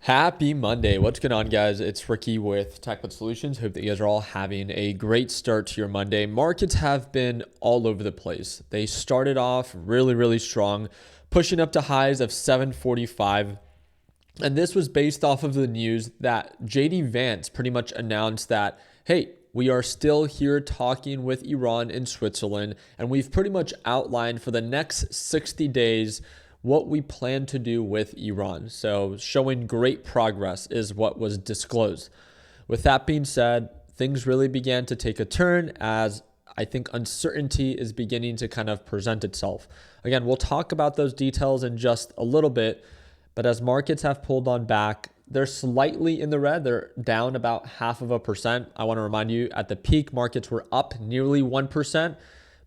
Happy Monday. What's going on, guys? It's Ricky with Techlit Solutions. Hope that you guys are all having a great start to your Monday. Markets have been all over the place. They started off really strong, pushing up to highs of 745. And this was based off of the news that JD Vance pretty much announced that, hey, we are still here talking with Iran and Switzerland, and we've pretty much outlined for the next 60 days what we plan to do with Iran. So showing great progress is what was disclosed. With that being said, things really began to take a turn as I think uncertainty is beginning to kind of present itself. Again, we'll talk about those details in just a little bit, but as markets have pulled on back, they're slightly in the red. They're down about 0.5%. I want to remind you, at the peak, markets were up nearly 1%.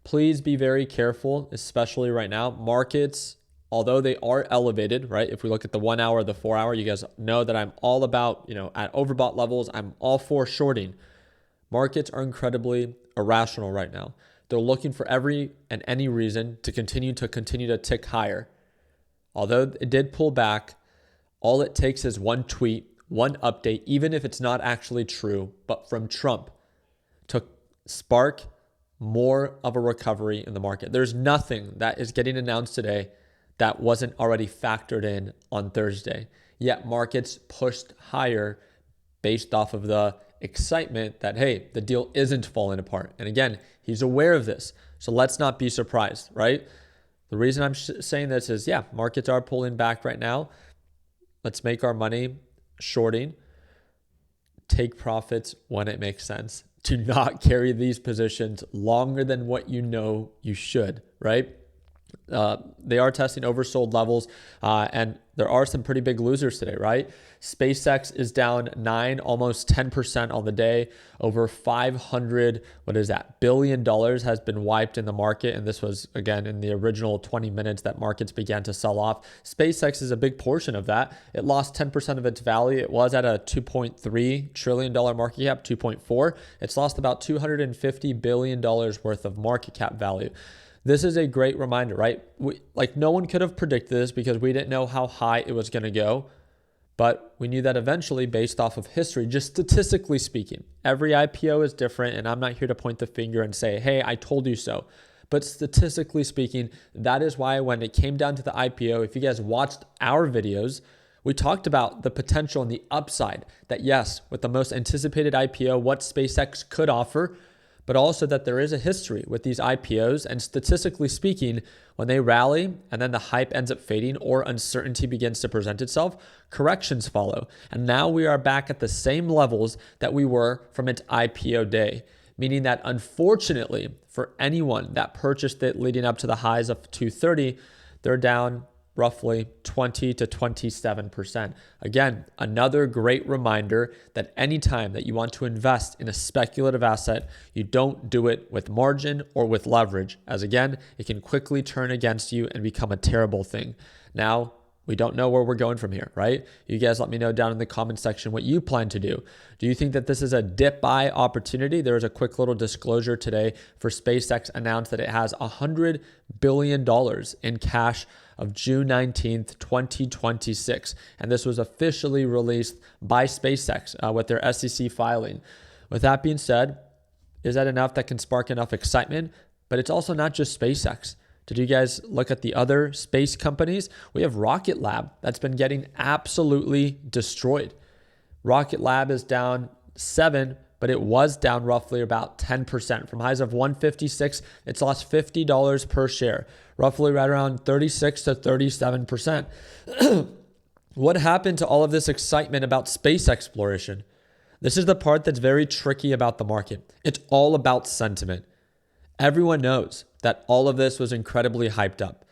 Please be very careful, especially right now. Markets, although they are elevated, right? If we look at the 1 hour, the 4 hour, you guys know that I'm all about, at overbought levels, I'm all for shorting. Markets are incredibly irrational right now. They're looking for every and any reason to continue to tick higher. Although it did pull back, all it takes is one tweet, one update, even if it's not actually true, but from Trump, to spark more of a recovery in the market. There's nothing that is getting announced today that wasn't already factored in on Thursday. Yet markets pushed higher based off of the excitement that, hey, the deal isn't falling apart. And again, he's aware of this. So let's not be surprised, right? The reason I'm saying this is, yeah, markets are pulling back right now. Let's make our money shorting. Take profits when it makes sense. Do not carry these positions longer than what you know you should, right? They are testing oversold levels, and there are some pretty big losers today, right? SpaceX is down almost 10% on the day. Over 500, billion dollars has been wiped in the market. And this was, again, in the original 20 minutes that markets began to sell off. SpaceX is a big portion of that. It lost 10% of its value. It was at a $2.3 trillion market cap, 2.4. It's lost about $250 billion worth of market cap value. This is a great reminder, right? No one could have predicted this because we didn't know how high it was going to go. But we knew that eventually, based off of history, just statistically speaking, every IPO is different. And I'm not here to point the finger and say, hey, I told you so. But statistically speaking, that is why when it came down to the IPO, if you guys watched our videos, we talked about the potential and the upside that, yes, with the most anticipated IPO, what SpaceX could offer, but also that there is a history with these IPOs. And statistically speaking, when they rally and then the hype ends up fading or uncertainty begins to present itself, corrections follow. And now we are back at the same levels that we were from its IPO day, meaning that unfortunately for anyone that purchased it leading up to the highs of 230, they're down roughly 20 to 27%. Again, another great reminder that anytime that you want to invest in a speculative asset, you don't do it with margin or with leverage, as again, it can quickly turn against you and become a terrible thing. Now, we don't know where we're going from here, right? You guys let me know down in the comment section what you plan to do. Do you think that this is a dip buy opportunity? There was a quick little disclosure today for SpaceX announced that it has $100 billion in cash of June 19th, 2026. And this was officially released by SpaceX with their SEC filing. With that being said, is that enough that can spark enough excitement? But it's also not just SpaceX. Did you guys look at the other space companies? We have Rocket Lab that's been getting absolutely destroyed. Rocket Lab is down 7, but it was down roughly about 10%. From highs of 156, it's lost $50 per share, roughly right around 36 to 37%. What happened to all of this excitement about space exploration? This is the part that's very tricky about the market. It's all about sentiment. Everyone knows that all of this was incredibly hyped up.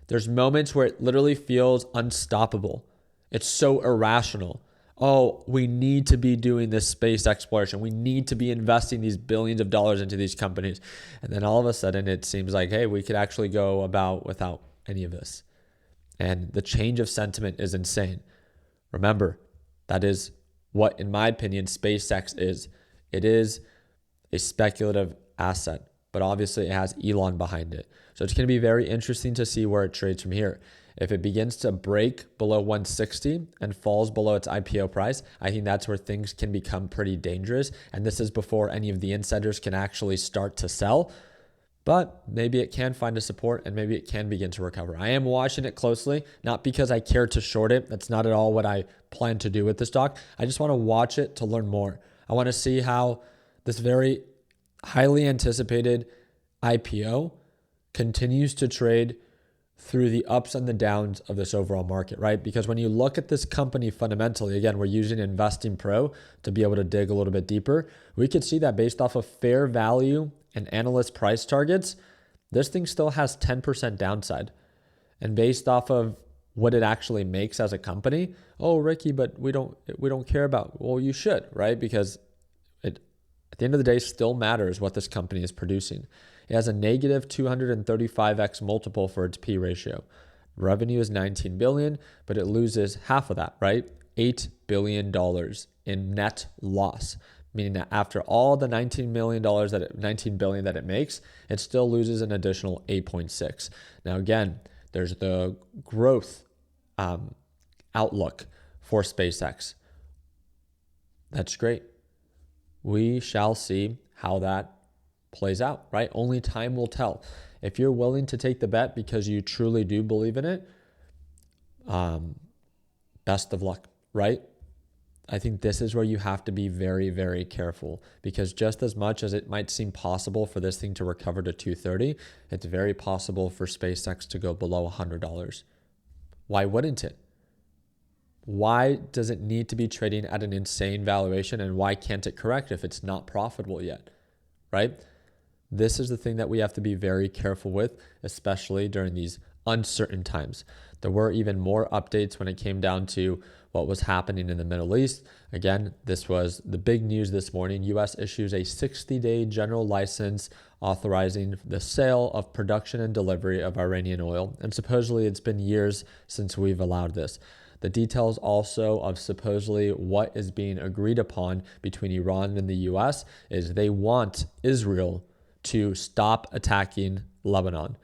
There's moments where it literally feels unstoppable. It's so irrational. Oh, we need to be doing this space exploration. We need to be investing these billions of dollars into these companies. And then all of a sudden it seems like, hey, we could actually go about without any of this. And the change of sentiment is insane. Remember, that is what, in my opinion, SpaceX is. It is a speculative asset, but obviously it has Elon behind it. So it's going to be very interesting to see where it trades from here. If it begins to break below 160 and falls below its IPO price, I think that's where things can become pretty dangerous. And this is before any of the insiders can actually start to sell. But maybe it can find a support and maybe it can begin to recover. I am watching it closely, not because I care to short it. That's not at all what I plan to do with this stock. I just want to watch it to learn more. I want to see how this very highly anticipated IPO continues to trade through the ups and the downs of this overall market, right? Because when you look at this company fundamentally, again, we're using Investing Pro to be able to dig a little bit deeper. We could see that based off of fair value and analyst price targets, this thing still has 10% downside. And based off of what it actually makes as a company, oh, Ricky, but we don't care about, well, you should, right? Because it, at the end of the day, still matters what this company is producing. It has a negative 235x multiple for its P ratio. Revenue is $19 billion, but it loses half of that, right? $8 billion in net loss, meaning that after all the $19 billion that it makes, it still loses an additional 8.6. Now, again, there's the growth outlook for SpaceX. That's great. We shall see how that plays out, right? Only time will tell. If you're willing to take the bet because you truly do believe in it, best of luck, right? I think this is where you have to be very, very careful, because just as much as it might seem possible for this thing to recover to 230, it's very possible for SpaceX to go below $100. Why wouldn't it? Why does it need to be trading at an insane valuation, and why can't it correct if it's not profitable yet, right? This is the thing that we have to be very careful with, especially during these uncertain times. There were even more updates when it came down to what was happening in the Middle East. Again, this was the big news this morning. U.S. issues a 60-day general license authorizing the sale of production and delivery of Iranian oil. And supposedly it's been years since we've allowed this. The details also of supposedly what is being agreed upon between Iran and the U.S. is they want Israel to stop attacking Lebanon.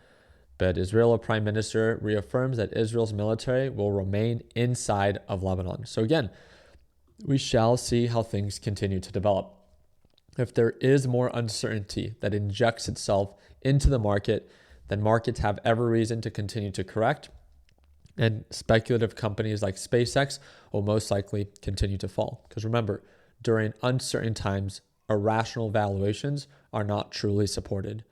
But Israel Prime Minister reaffirms that Israel's military will remain inside of Lebanon. So again, we shall see how things continue to develop. If there is more uncertainty that injects itself into the market, then markets have every reason to continue to correct, and speculative companies like SpaceX will most likely continue to fall. Because remember, during uncertain times, irrational valuations are not truly supported.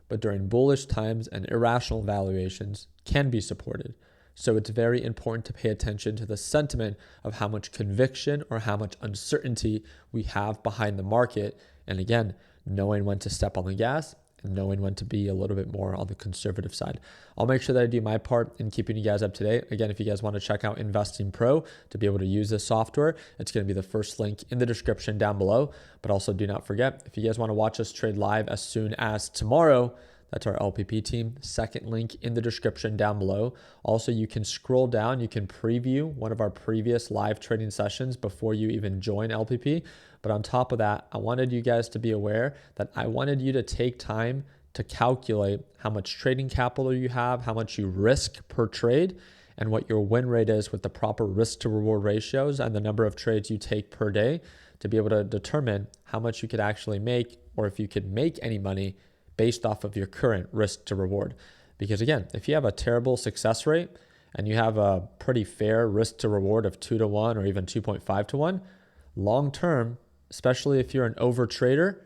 But during bullish times, and irrational valuations can be supported. So it's very important to pay attention to the sentiment of how much conviction or how much uncertainty we have behind the market. And again, knowing when to step on the gas and knowing when to be a little bit more on the conservative side. I'll make sure that I do my part in keeping you guys up to date. Again, if you guys want to check out Investing Pro to be able to use this software, it's going to be the first link in the description down below. But also do not forget, if you guys want to watch us trade live as soon as tomorrow, that's our LPP team. Second link in the description down below. Also, you can scroll down. You can preview one of our previous live trading sessions before you even join LPP. But on top of that, I wanted you guys to be aware that I wanted you to take time to calculate how much trading capital you have, how much you risk per trade, and what your win rate is with the proper risk to reward ratios and the number of trades you take per day to be able to determine how much you could actually make, or if you could make any money based off of your current risk to reward. Because again, if you have a terrible success rate and you have a pretty fair risk to reward of 2 to 1 or even 2.5 to 1, long term, especially if you're an over trader,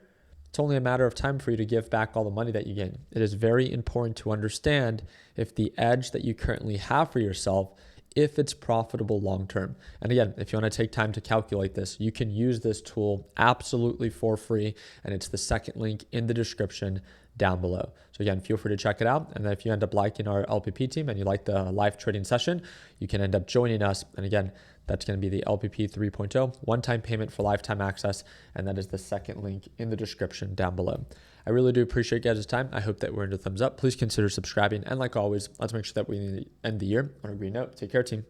it's only a matter of time for you to give back all the money that you gain. It is very important to understand if the edge that you currently have for yourself, if it's profitable long term. And again, if you want to take time to calculate this, you can use this tool absolutely for free, and it's the second link in the description down below. So again, feel free to check it out. And then if you end up liking our LPP team and you like the live trading session, you can end up joining us. And again, that's going to be the LPP 3.0, one-time payment for lifetime access. And that is the second link in the description down below. I really do appreciate you guys' time. I hope that we're into thumbs up. Please consider subscribing. And like always, let's make sure that we end the year on a green note. Take care, team.